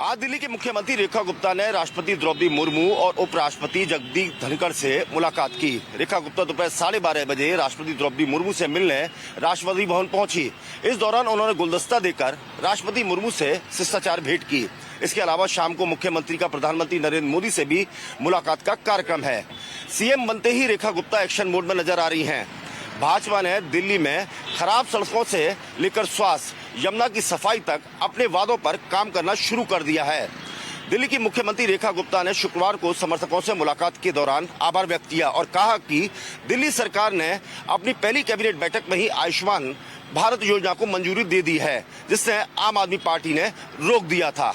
आज दिल्ली की मुख्यमंत्री रेखा गुप्ता ने राष्ट्रपति द्रौपदी मुर्मू और उपराष्ट्रपति जगदीप धनखड़ से मुलाकात की। रेखा गुप्ता दोपहर 12:30 बजे राष्ट्रपति द्रौपदी मुर्मू से मिलने राष्ट्रपति भवन पहुंची। इस दौरान उन्होंने गुलदस्ता देकर राष्ट्रपति मुर्मू से शिष्टाचार भेंट की। इसके अलावा शाम को मुख्यमंत्री का प्रधानमंत्री नरेंद्र मोदी से भी मुलाकात का कार्यक्रम है। सीएम बनते ही रेखा गुप्ता एक्शन मोड में नजर आ रही हैं। भाजपा ने दिल्ली में खराब सड़कों से लेकर स्वास्थ्य, यमुना की सफाई तक अपने वादों पर काम करना शुरू कर दिया है। दिल्ली की मुख्यमंत्री रेखा गुप्ता ने शुक्रवार को समर्थकों से मुलाकात के दौरान आभार व्यक्त किया और कहा कि दिल्ली सरकार ने अपनी पहली कैबिनेट बैठक में ही आयुष्मान भारत योजना को मंजूरी दे दी है, जिससे आम आदमी पार्टी ने रोक दिया था।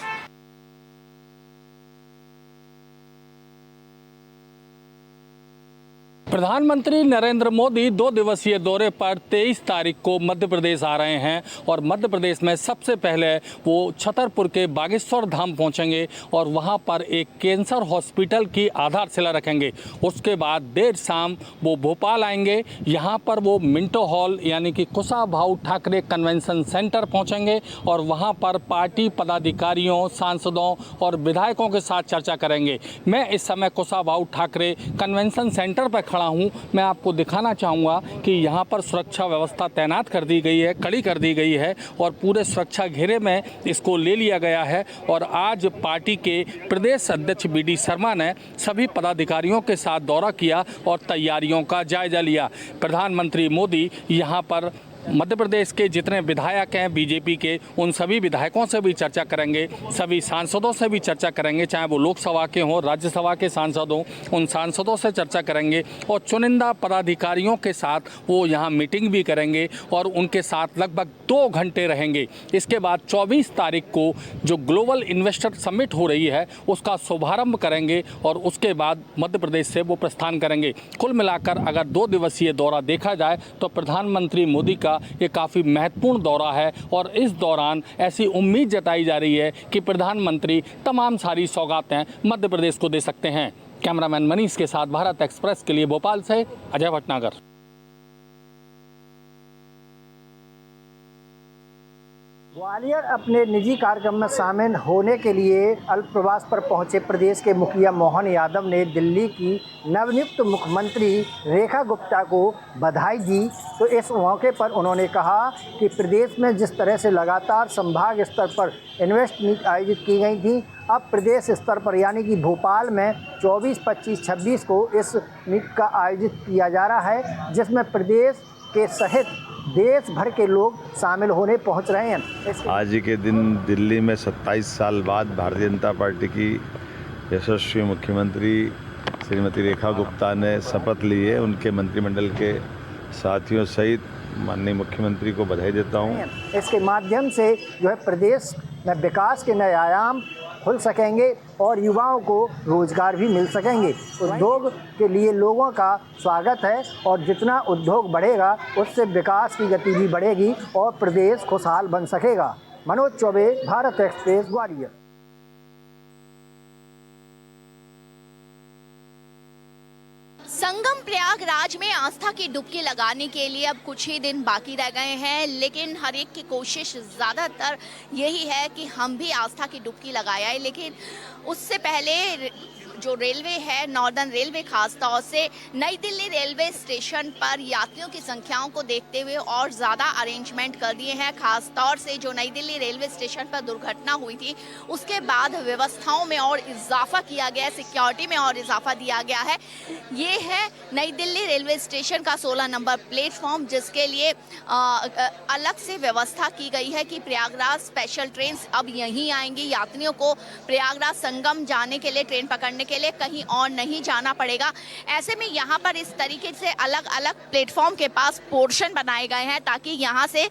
प्रधानमंत्री नरेंद्र मोदी 2 दिवसीय दौरे पर 23 तारीख को मध्य प्रदेश आ रहे हैं और मध्य प्रदेश में सबसे पहले वो छतरपुर के बागेश्वर धाम पहुंचेंगे और वहां पर एक कैंसर हॉस्पिटल की आधारशिला रखेंगे। उसके बाद देर शाम वो भोपाल आएंगे। यहां पर वो मिंटो हॉल यानी कि कुशाभाऊ ठाकरे कन्वेंशन सेंटर पहुंचेंगे और वहां पर पार्टी पदाधिकारियों, सांसदों और विधायकों के साथ चर्चा करेंगे। मैं इस समय कुशाभाऊ ठाकरे कन्वेंशन सेंटर पर खड़ा हूं। मैं आपको दिखाना चाहूँगा कि यहाँ पर सुरक्षा व्यवस्था तैनात कर दी गई है, कड़ी कर दी गई है और पूरे सुरक्षा घेरे में इसको ले लिया गया है। और आज पार्टी के प्रदेश अध्यक्ष BD शर्मा ने सभी पदाधिकारियों के साथ दौरा किया और तैयारियों का जायजा लिया। प्रधानमंत्री मोदी यहाँ पर मध्य प्रदेश के जितने विधायक हैं बीजेपी के, उन सभी विधायकों से भी चर्चा करेंगे, सभी सांसदों से भी चर्चा करेंगे, चाहे वो लोकसभा के हों, राज्यसभा के सांसद हों, उन सांसदों से चर्चा करेंगे और चुनिंदा पदाधिकारियों के साथ वो यहाँ मीटिंग भी करेंगे और उनके साथ लगभग 2 घंटे रहेंगे। इसके बाद 24 तारीख को जो ग्लोबल इन्वेस्टर समिट हो रही है उसका शुभारंभ करेंगे और उसके बाद मध्य प्रदेश से वो प्रस्थान करेंगे। कुल मिलाकर अगर 2 दिवसीय दौरा देखा जाए तो प्रधानमंत्री मोदी का ये काफ़ी महत्वपूर्ण दौरा है और इस दौरान ऐसी उम्मीद जताई जा रही है कि प्रधानमंत्री तमाम सारी सौगातें मध्य प्रदेश को दे सकते हैं। कैमरामैन मनीष के साथ भारत एक्सप्रेस के लिए भोपाल से अजय भटनागर। ग्वालियर अपने निजी कार्यक्रम में शामिल होने के लिए अल्पप्रवास पर पहुंचे प्रदेश के मुखिया मोहन यादव ने दिल्ली की नवनियुक्त मुख्यमंत्री रेखा गुप्ता को बधाई दी। तो इस मौके पर उन्होंने कहा कि प्रदेश में जिस तरह से लगातार संभाग स्तर पर इन्वेस्ट मीट आयोजित की गई थी, अब प्रदेश स्तर पर यानी कि भोपाल में 24, 25, 26 को इस मीट का आयोजित किया जा रहा है, जिसमें प्रदेश के सहित देश भर के लोग शामिल होने पहुंच रहे हैं। आज के दिन दिल्ली में 27 साल बाद भारतीय जनता पार्टी की यशस्वी मुख्यमंत्री श्रीमती रेखा गुप्ता ने शपथ ली है। उनके मंत्रिमंडल के साथियों सहित माननीय मुख्यमंत्री को बधाई देता हूं। इसके माध्यम से जो है प्रदेश में विकास के नए आयाम खुल सकेंगे और युवाओं को रोजगार भी मिल सकेंगे। उद्योग के लिए लोगों का स्वागत है और जितना उद्योग बढ़ेगा उससे विकास की गति भी बढ़ेगी और प्रदेश खुशहाल बन सकेगा। मनोज चौबे, भारत एक्सप्रेस, ग्वालियर। संगम प्रयागराज में आस्था की डुबकी लगाने के लिए अब कुछ ही दिन बाकी रह गए हैं, लेकिन हर एक की कोशिश ज़्यादातर यही है कि हम भी आस्था की डुबकी लगाएं। लेकिन उससे पहले जो रेलवे है, नॉर्दर्न रेलवे खास तौर से नई दिल्ली रेलवे स्टेशन पर यात्रियों की संख्याओं को देखते हुए और ज़्यादा अरेंजमेंट कर दिए हैं। खास तौर से जो नई दिल्ली रेलवे स्टेशन पर दुर्घटना हुई थी उसके बाद व्यवस्थाओं में और इजाफा किया गया है, सिक्योरिटी में और इजाफा दिया गया है। ये है नई दिल्ली रेलवे स्टेशन का 16 नंबर प्लेटफॉर्म, जिसके लिए अलग से व्यवस्था की गई है कि प्रयागराज स्पेशल ट्रेन अब यहीं आएंगी। यात्रियों को प्रयागराज संगम जाने के लिए, ट्रेन पकड़ने के लिए कहीं और नहीं जाना पड़ेगा। ऐसे में यहाँ पर इस तरीके से अलग अलग प्लेटफॉर्म के पास पोर्शन बनाए गए हैं ताकि यहाँ से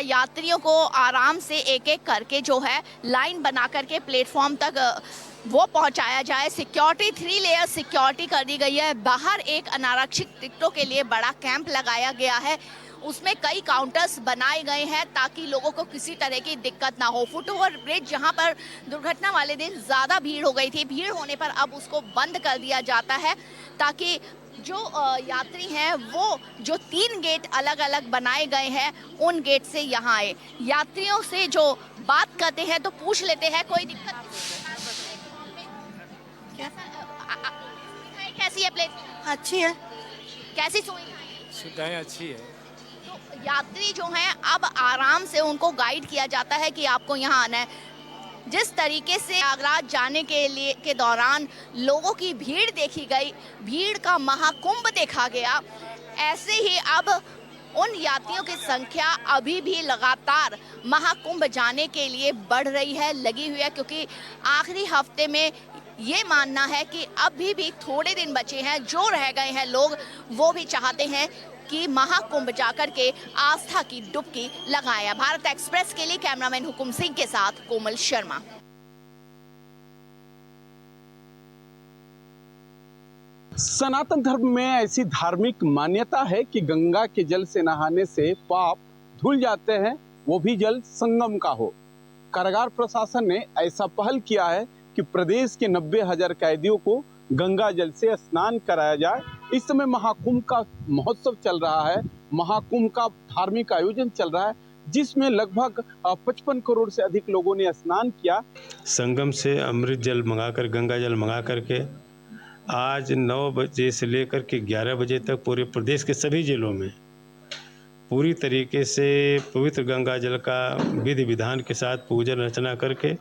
यात्रियों को आराम से एक एक करके जो है लाइन बना करके प्लेटफॉर्म तक वो पहुंचाया जाए। सिक्योरिटी 3 लेयर सिक्योरिटी कर दी गई है। बाहर एक अनारक्षित टिकटों के लिए बड़ा कैंप लगाया गया है, उसमें कई काउंटर्स बनाए गए हैं ताकि लोगों को किसी तरह की दिक्कत ना हो। फुटओवर ब्रिज जहां पर दुर्घटना वाले दिन ज़्यादा भीड़ हो गई थी, भीड़ होने पर अब उसको बंद कर दिया जाता है ताकि जो यात्री हैं वो जो 3 गेट अलग अलग बनाए गए हैं उन गेट से यहाँ आए। यात्रियों से जो बात करते हैं तो पूछ लेते हैं कोई दिक्कत कैसी है प्लेस? अच्छी है, कैसी सुविधाएं? सुविधाएं अच्छी है। तो यात्री जो हैं अब आराम से उनको गाइड किया जाता है कि आपको यहाँ आना है। जिस तरीके से प्रयागराज जाने के दौरान लोगों की भीड़ देखी गई, भीड़ का महाकुंभ देखा गया, ऐसे ही अब उन यात्रियों की संख्या अभी भी लगातार महाकुंभ जाने के लिए बढ़ रही है, लगी हुई है, क्योंकि आखिरी हफ्ते में ये मानना है कि अभी भी थोड़े दिन बचे हैं। जो रह गए हैं लोग वो भी चाहते हैं कि महाकुंभ जाकर के आस्था की डुबकी लगाया। भारत एक्सप्रेस के लिए कैमरामैन हुकुम सिंह के साथ कोमल शर्मा। सनातन धर्म में ऐसी धार्मिक मान्यता है कि गंगा के जल से नहाने से पाप धुल जाते हैं, वो भी जल संगम का हो। कारागार प्रशासन ने ऐसा पहल किया है कि प्रदेश के 90,000 कैदियों को गंगा जल से स्नान कराया जाए। इस समय महाकुंभ का महोत्सव चल रहा है, महाकुंभ का धार्मिक आयोजन चल रहा है, जिसमें लगभग 55 करोड़ से अधिक लोगों ने स्नान किया। संगम से अमृत जल मंगाकर, गंगा जल मंगा करके आज 9 बजे से लेकर के 11 बजे तक पूरे प्रदेश के सभी जिलों में पूरी तरीके से पवित्र गंगा जल का विधि विधान के साथ पूजन अर्चना करके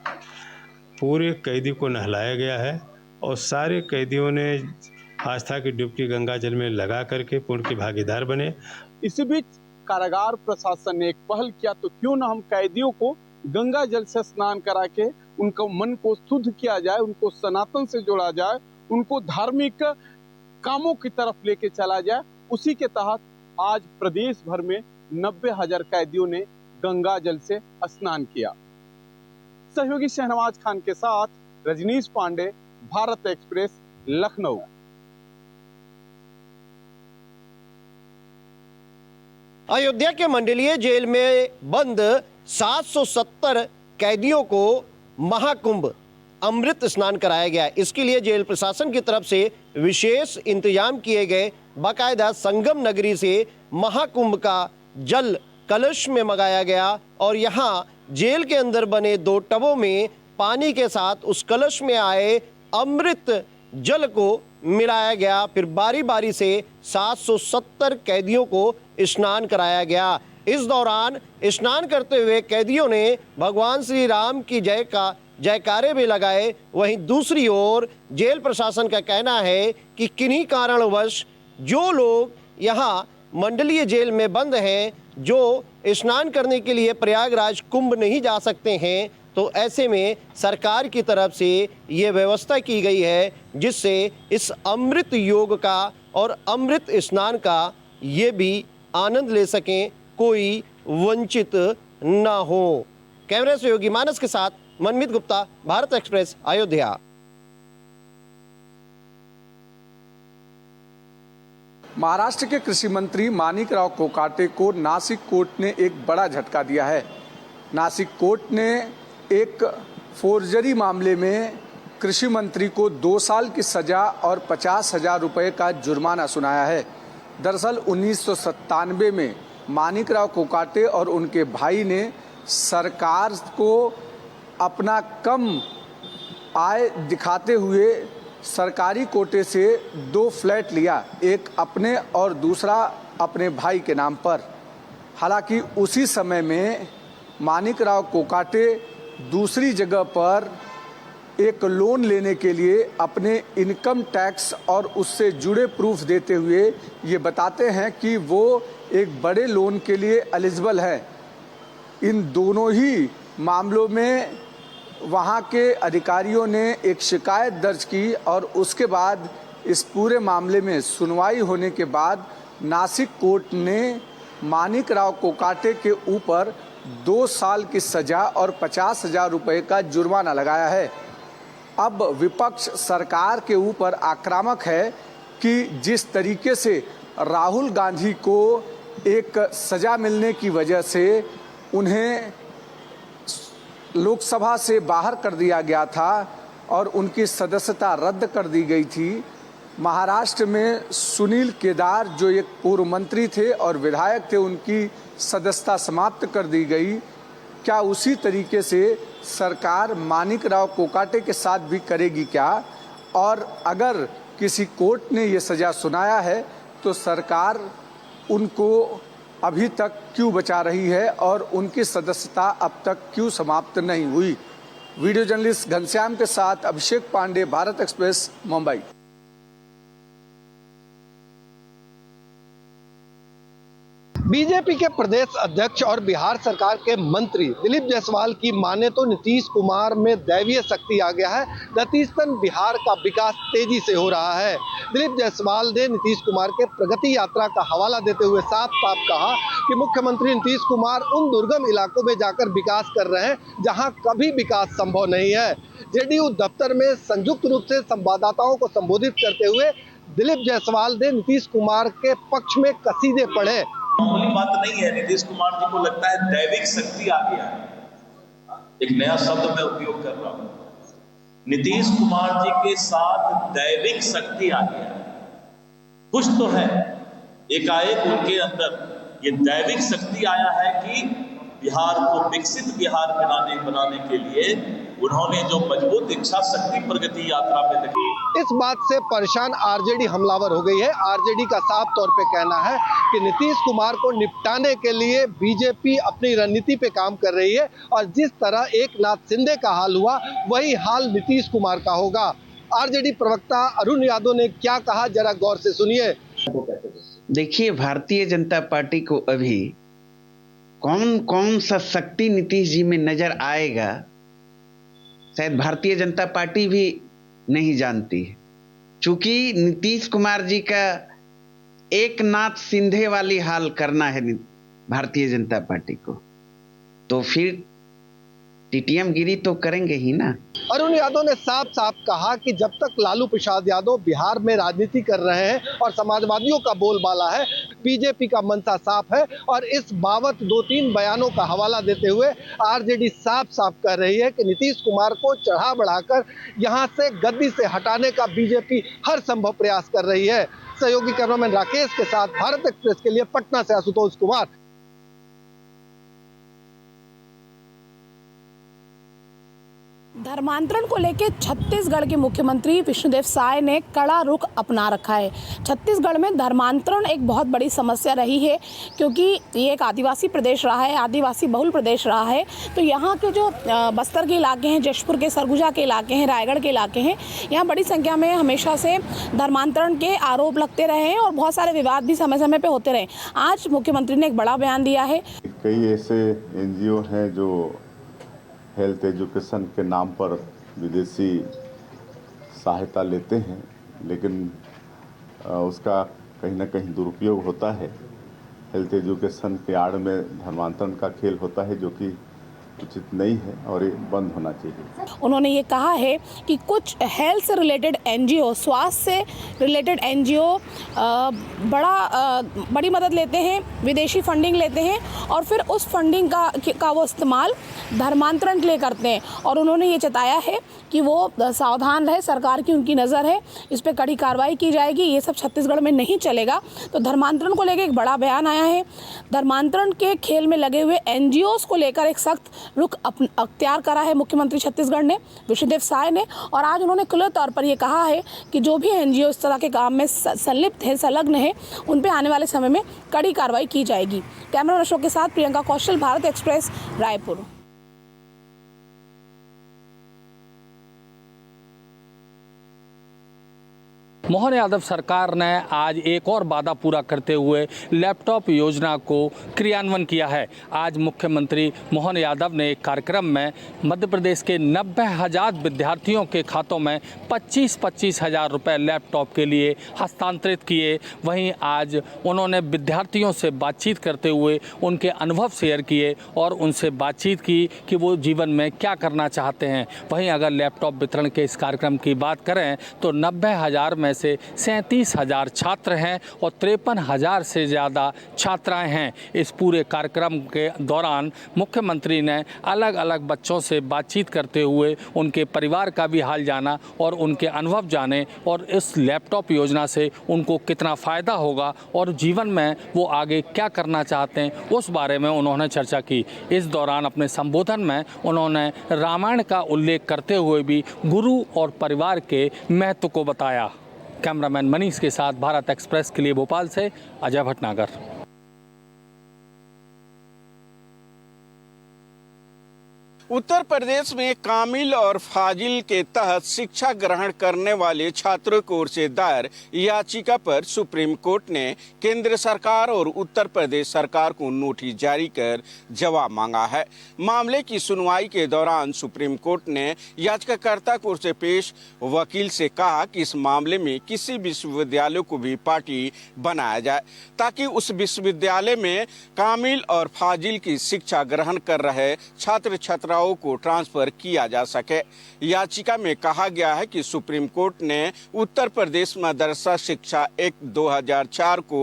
पूरे कैदी को नहलाया गया है और सारे कैदियों ने आस्था की डुबकी गंगा जल में लगा करके पुण्य के भागीदार बने। इसी बीच कारागार प्रशासन ने एक पहल किया, तो क्यों ना हम कैदियों को गंगा जल से स्नान करा के उनको मन को शुद्ध किया जाए, उनको सनातन से जोड़ा जाए, उनको धार्मिक कामों की तरफ लेके चला जाए। उसी के तहत आज प्रदेश भर में 90,000 कैदियों ने गंगा जल से स्नान किया। सहयोगी शहनवाज खान के साथ रजनीश पांडे, भारत एक्सप्रेस, लखनऊ। अयोध्या के मंडलीय जेल में बंद 770 कैदियों को महाकुंभ अमृत स्नान कराया गया। इसके लिए जेल प्रशासन की तरफ से विशेष इंतजाम किए गए। बाकायदा संगम नगरी से महाकुंभ का जल कलश में मंगाया गया और यहाँ जेल के अंदर बने 2 टबों में पानी के साथ उस कलश में आए अमृत जल को मिलाया गया। फिर बारी बारी से 770 कैदियों को स्नान कराया गया। इस दौरान स्नान करते हुए कैदियों ने भगवान श्री राम की जयकारे भी लगाए। वहीं दूसरी ओर जेल प्रशासन का कहना है कि किन्हीं कारणवश जो लोग यहाँ मंडलीय जेल में बंद हैं, जो स्नान करने के लिए प्रयागराज कुंभ नहीं जा सकते हैं, तो ऐसे में सरकार की तरफ से ये व्यवस्था की गई है जिससे इस अमृत योग का और अमृत स्नान का ये भी आनंद ले सकें, कोई वंचित ना हो। कैमरे सहयोगी मानस के साथ मनमीत गुप्ता, भारत एक्सप्रेस, अयोध्या। महाराष्ट्र के कृषि मंत्री माणिकराव कोकाटे को नासिक कोर्ट ने एक बड़ा झटका दिया है। नासिक कोर्ट ने एक फोर्जरी मामले में कृषि मंत्री को 2 साल की सजा और 50,000 रुपये का जुर्माना सुनाया है। दरअसल 1997 में माणिकराव कोकाटे और उनके भाई ने सरकार को अपना कम आय दिखाते हुए सरकारी कोटे से 2 फ्लैट लिया, एक अपने और दूसरा अपने भाई के नाम पर। हालांकि उसी समय में माणिकराव कोकाटे दूसरी जगह पर एक लोन लेने के लिए अपने इनकम टैक्स और उससे जुड़े प्रूफ देते हुए ये बताते हैं कि वो एक बड़े लोन के लिए एलिजिबल है। इन दोनों ही मामलों में वहाँ के अधिकारियों ने एक शिकायत दर्ज की और उसके बाद इस पूरे मामले में सुनवाई होने के बाद नासिक कोर्ट ने माणिकराव कोकाटे के ऊपर 2 साल की सजा और 50,000 रुपये का जुर्माना लगाया है। अब विपक्ष सरकार के ऊपर आक्रामक है कि जिस तरीके से राहुल गांधी को एक सजा मिलने की वजह से उन्हें लोकसभा से बाहर कर दिया गया था और उनकी सदस्यता रद्द कर दी गई थी, महाराष्ट्र में सुनील केदार जो एक पूर्व मंत्री थे और विधायक थे, उनकी सदस्यता समाप्त कर दी गई। क्या उसी तरीके से सरकार माणिकराव कोकाटे के साथ भी करेगी क्या? और अगर किसी कोर्ट ने ये सज़ा सुनाया है तो सरकार उनको अभी तक क्यों बचा रही है और उनकी सदस्यता अब तक क्यों समाप्त नहीं हुई? वीडियो जर्नलिस्ट घनश्याम के साथ अभिषेक पांडे, भारत एक्सप्रेस, मुंबई। बीजेपी के प्रदेश अध्यक्ष और बिहार सरकार के मंत्री दिलीप जायसवाल की माने तो नीतीश कुमार में दैवीय शक्ति आ गया है। नतीजतन बिहार का विकास तेजी से हो रहा है। दिलीप जायसवाल ने नीतीश कुमार के प्रगति यात्रा का हवाला देते हुए साफ साफ कहा कि मुख्यमंत्री नीतीश कुमार उन दुर्गम इलाकों में जाकर विकास कर रहे हैं जहां कभी विकास संभव नहीं है। जेडीयू दफ्तर में संयुक्त रूप से संवाददाताओं को संबोधित करते हुए दिलीप जायसवाल ने नीतीश कुमार के पक्ष में कसीदे पढ़े। मामूली बात नहीं है। नीतीश कुमार जी को लगता है दैविक शक्ति आ गया है। एक नया शब्द मैं उपयोग कर रहा हूं, नीतीश कुमार जी के साथ दैविक शक्ति आ गया है। कुछ तो है, एकाएक उनके अंदर ये दैविक शक्ति आया है कि बिहार को विकसित बिहार बनाने के लिए उन्होंने जो मजबूत इच्छा शक्ति प्रगति यात्रा में देखी। इस बात से परेशान आरजेडी हमलावर हो गई है। आरजेडी का साफ तौर पे कहना है कि नीतीश कुमार को निपटाने के लिए बीजेपी अपनी रणनीति पे काम कर रही है और जिस तरह एकनाथ शिंदे का हाल हुआ वही हाल नीतीश कुमार का होगा। आरजेडी प्रवक्ता अरुण यादव ने क्या कहा, जरा गौर से सुनिए। देखिए, भारतीय जनता पार्टी को अभी कौन कौन सा शक्ति नीतीश जी में नजर आएगा, शायद भारतीय जनता पार्टी भी नहीं जानती है। चूंकि नीतीश कुमार जी का एकनाथ शिंदे वाली हाल करना है भारतीय जनता पार्टी को, तो फिर टीटीएम गिरी तो करेंगे ही ना। अरुण यादव ने साफ साफ कहा कि जब तक लालू प्रसाद यादव बिहार में राजनीति कर रहे हैं और समाजवादियों का बोलबाला है, बीजेपी का मंशा साफ है। और इस बाबत 2-3 बयानों का हवाला देते हुए आरजेडी साफ साफ कह रही है कि नीतीश कुमार को चढ़ा बढ़ाकर यहां से गद्दी से हटाने का बीजेपी हर संभव प्रयास कर रही है। सहयोगी कैमरामैन राकेश के साथ भारत एक्सप्रेस के लिए पटना से आशुतोष कुमार। धर्मांतरण को लेकर छत्तीसगढ़ के मुख्यमंत्री विष्णुदेव साय ने कड़ा रुख अपना रखा है। छत्तीसगढ़ में धर्मांतरण एक बहुत बड़ी समस्या रही है क्योंकि ये एक आदिवासी प्रदेश रहा है, आदिवासी बहुल प्रदेश रहा है। तो यहाँ के जो बस्तर के इलाके हैं, जशपुर के, सरगुजा के इलाके हैं, रायगढ़ के इलाके हैं, यहाँ बड़ी संख्या में हमेशा से धर्मांतरण के आरोप लगते रहे हैं और बहुत सारे विवाद भी समय समय पर होते रहे। आज मुख्यमंत्री ने एक बड़ा बयान दिया है। कई ऐसे NGO हैं जो हेल्थ एजुकेशन के नाम पर विदेशी सहायता लेते हैं, लेकिन उसका कहीं ना कहीं दुरुपयोग होता है। हेल्थ एजुकेशन के आड़ में धर्मांतरण का खेल होता है जो कि उचित नहीं है और ये बंद होना चाहिए। उन्होंने ये कहा है कि कुछ हेल्थ से रिलेटेड NGO, स्वास्थ्य से रिलेटेड NGO बड़ी मदद लेते हैं, विदेशी फंडिंग लेते हैं और फिर उस फंडिंग का वो इस्तेमाल धर्मांतरण के लिए करते हैं। और उन्होंने ये जताया है कि वो सावधान रहे, सरकार की उनकी नज़र है, इस पर कड़ी कार्रवाई की जाएगी, ये सब छत्तीसगढ़ में नहीं चलेगा। तो धर्मांतरण को लेकर एक बड़ा बयान आया है। धर्मांतरण के खेल में लगे हुए NGOs को लेकर एक सख्त रुख अख्तियार करा है मुख्यमंत्री छत्तीसगढ़ ने, विष्णुदेव साय ने। और आज उन्होंने खुले तौर पर यह कहा है कि जो भी NGO इस तरह के काम में संलिप्त है, संलग्न है, उन पर आने वाले समय में कड़ी कार्रवाई की जाएगी। कैमरा अशोक के साथ प्रियंका कौशल, भारत एक्सप्रेस, रायपुर। मोहन यादव सरकार ने आज एक और वादा पूरा करते हुए लैपटॉप योजना को क्रियान्वयन किया है। आज मुख्यमंत्री मोहन यादव ने एक कार्यक्रम में मध्य प्रदेश के 90,000 विद्यार्थियों के खातों में 25-25 हज़ार रुपये लैपटॉप के लिए हस्तांतरित किए। वहीं आज उन्होंने विद्यार्थियों से बातचीत करते हुए उनके अनुभव शेयर किए और उनसे बातचीत की कि वो जीवन में क्या करना चाहते हैं। वहीं अगर लैपटॉप वितरण के इस कार्यक्रम की बात करें तो 90,000 में से 37,000 छात्र हैं और 53,000 से ज़्यादा छात्राएं हैं। इस पूरे कार्यक्रम के दौरान मुख्यमंत्री ने अलग अलग बच्चों से बातचीत करते हुए उनके परिवार का भी हाल जाना और उनके अनुभव जाने और इस लैपटॉप योजना से उनको कितना फ़ायदा होगा और जीवन में वो आगे क्या करना चाहते हैं उस बारे में उन्होंने चर्चा की। इस दौरान अपने संबोधन में उन्होंने रामायण का उल्लेख करते हुए भी गुरु और परिवार के महत्व को बताया। कैमरामैन मनीष के साथ भारत एक्सप्रेस के लिए भोपाल से अजय भटनागर। उत्तर प्रदेश में कामिल और फाजिल के तहत शिक्षा ग्रहण करने वाले छात्रों की ओर से दायर याचिका पर सुप्रीम कोर्ट ने केंद्र सरकार और उत्तर प्रदेश सरकार को नोटिस जारी कर जवाब मांगा है। मामले की सुनवाई के दौरान सुप्रीम कोर्ट ने याचिकाकर्ता की ओर से पेश वकील से कहा कि इस मामले में किसी विश्वविद्यालय को भी पार्टी बनाया जाए ताकि उस विश्वविद्यालय में कामिल और फाजिल की शिक्षा ग्रहण कर रहे छात्र छात्राओं को ट्रांसफर किया जा सके। याचिका में कहा गया है कि सुप्रीम कोर्ट ने उत्तर प्रदेश मदरसा शिक्षा एक्ट 2004 को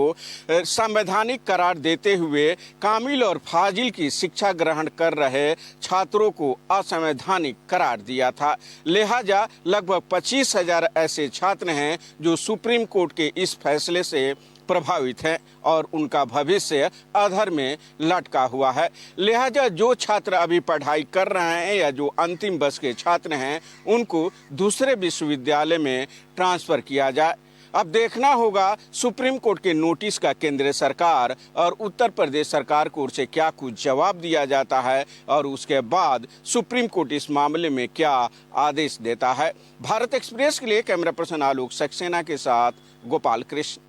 संवैधानिक करार देते हुए कामिल और फाजिल की शिक्षा ग्रहण कर रहे छात्रों को असंवैधानिक करार दिया था। लिहाजा लगभग 25,000 ऐसे छात्र हैं जो सुप्रीम कोर्ट के इस फैसले से प्रभावित हैं और उनका भविष्य अधर में लटका हुआ है। लिहाजा जो छात्र अभी पढ़ाई कर रहे हैं या जो अंतिम वर्ष के छात्र हैं उनको दूसरे विश्वविद्यालय में ट्रांसफर किया जाए। अब देखना होगा सुप्रीम कोर्ट के नोटिस का केंद्र सरकार और उत्तर प्रदेश सरकार की ओर से क्या कुछ जवाब दिया जाता है और उसके बाद सुप्रीम कोर्ट इस मामले में क्या आदेश देता है। भारत एक्सप्रेस के लिए कैमरा पर्सन आलोक सक्सेना के साथ गोपाल कृष्ण।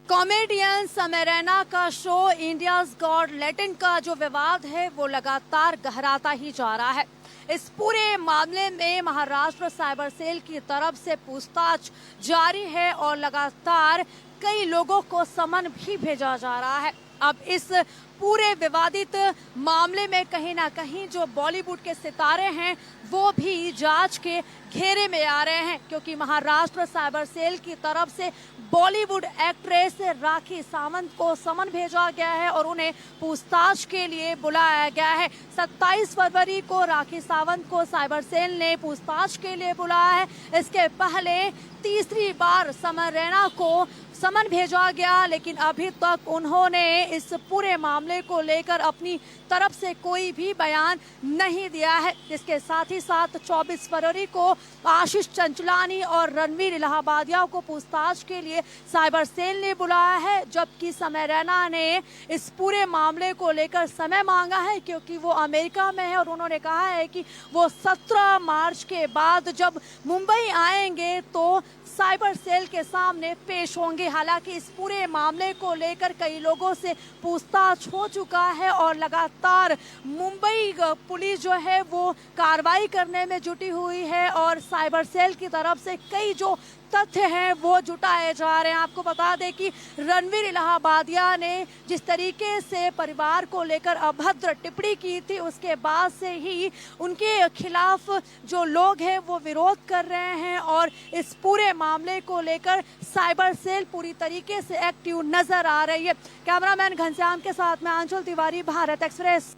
कॉमेडियन समय रैना का शो इंडियाज गॉट लैटिन का जो विवाद है वो लगातार गहराता ही जा रहा है। इस पूरे मामले में महाराष्ट्र साइबर सेल की तरफ से पूछताछ जारी है और लगातार कई लोगों को समन भी भेजा जा रहा है। अब इस पूरे विवादित मामले में कहीं ना कहीं जो बॉलीवुड के सितारे हैं वो भी जांच के घेरे में आ रहे हैं, क्योंकि महाराष्ट्र साइबर सेल की तरफ से बॉलीवुड एक्ट्रेस राखी सावंत को समन भेजा गया है और उन्हें पूछताछ के लिए बुलाया गया है। 27 फरवरी को राखी सावंत को साइबर सेल ने पूछताछ के लिए बुलाया है। इसके पहले तीसरी बार समय रैना को समन भेजा गया, लेकिन अभी तक उन्होंने इस पूरे मामले को लेकर अपनी तरफ से कोई भी बयान नहीं दिया है। इसके साथ ही साथ 24 फरवरी को आशीष चंचलानी और रणवीर इलाहाबादिया को पूछताछ के लिए साइबर सेल ने बुलाया है, जबकि समय रैना ने इस पूरे मामले को लेकर समय मांगा है क्योंकि वो अमेरिका में है और उन्होंने कहा है कि वो 17 मार्च के बाद जब मुंबई आएंगे तो साइबर सेल के सामने पेश होंगे। हालांकि इस पूरे मामले को लेकर कई लोगों से पूछताछ हो चुका है और लगातार मुंबई पुलिस जो है वो कार्रवाई करने में जुटी हुई है और साइबर सेल की तरफ से कई जो तथ्य हैं वो जुटाए जा रहे हैं। आपको बता दें कि रणवीर इलाहाबादिया ने जिस तरीके से परिवार को लेकर अभद्र टिप्पणी की थी उसके बाद से ही उनके खिलाफ जो लोग हैं वो विरोध कर रहे हैं और इस पूरे मामले को लेकर साइबर सेल पूरी तरीके से एक्टिव नजर आ रही है। कैमरामैन घनश्याम के साथ में आंचल तिवारी, भारत एक्सप्रेस।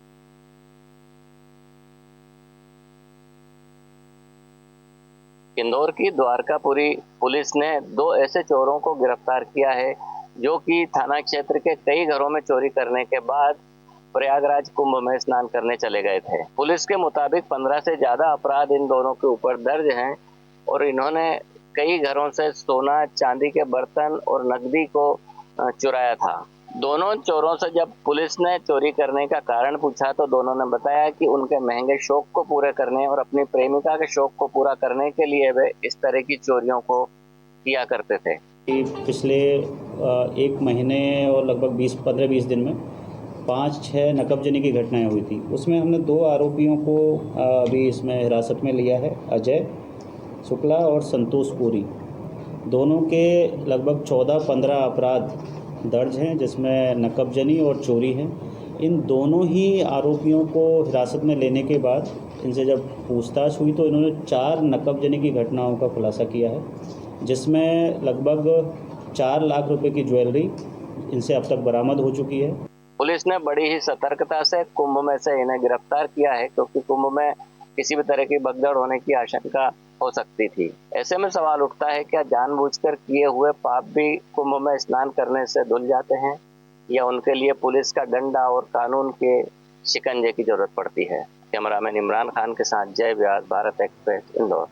इंदौर की द्वारकापुरी पुलिस ने 2 ऐसे चोरों को गिरफ्तार किया है जो कि थाना क्षेत्र के कई घरों में चोरी करने के बाद प्रयागराज कुंभ में स्नान करने चले गए थे। पुलिस के मुताबिक 15 से ज्यादा अपराध इन दोनों के ऊपर दर्ज हैं और इन्होंने कई घरों से सोना, चांदी के बर्तन और नकदी को चुराया था। दोनों चोरों से जब पुलिस ने चोरी करने का कारण पूछा तो दोनों ने बताया कि उनके महंगे शौक को पूरे करने और अपनी प्रेमिका के शौक को पूरा करने के लिए वे इस तरह की चोरियों को किया करते थे। पिछले 1 महीने और लगभग 15-20 दिन में 5-6 नकबजनी की घटनाएं हुई थी। उसमें हमने 2 आरोपियों को अभी इसमें हिरासत में लिया है, अजय शुक्ला और संतोष पुरी। दोनों के लगभग 14-15 अपराध दर्ज हैं जिसमें नकबजनी और चोरी है। इन दोनों ही आरोपियों को हिरासत में लेने के बाद इनसे जब पूछताछ हुई तो इन्होंने 4 नकबजनी की घटनाओं का खुलासा किया है, जिसमें लगभग 4 लाख रुपए की ज्वेलरी इनसे अब तक बरामद हो चुकी है। पुलिस ने बड़ी ही सतर्कता से कुंभ में से इन्हें गिरफ्तार किया है, क्योंकि कुंभ में किसी भी तरह की भगदड़ होने की आशंका हो सकती थी। ऐसे में सवाल उठता है, क्या जानबूझकर किए हुए पाप भी कुंभ में स्नान करने से धुल जाते हैं, या उनके लिए पुलिस का डंडा और कानून के शिकंजे की जरूरत पड़ती है। कैमरामैन इमरान खान के साथ जय व्यास, भारत एक्सप्रेस, इंदौर।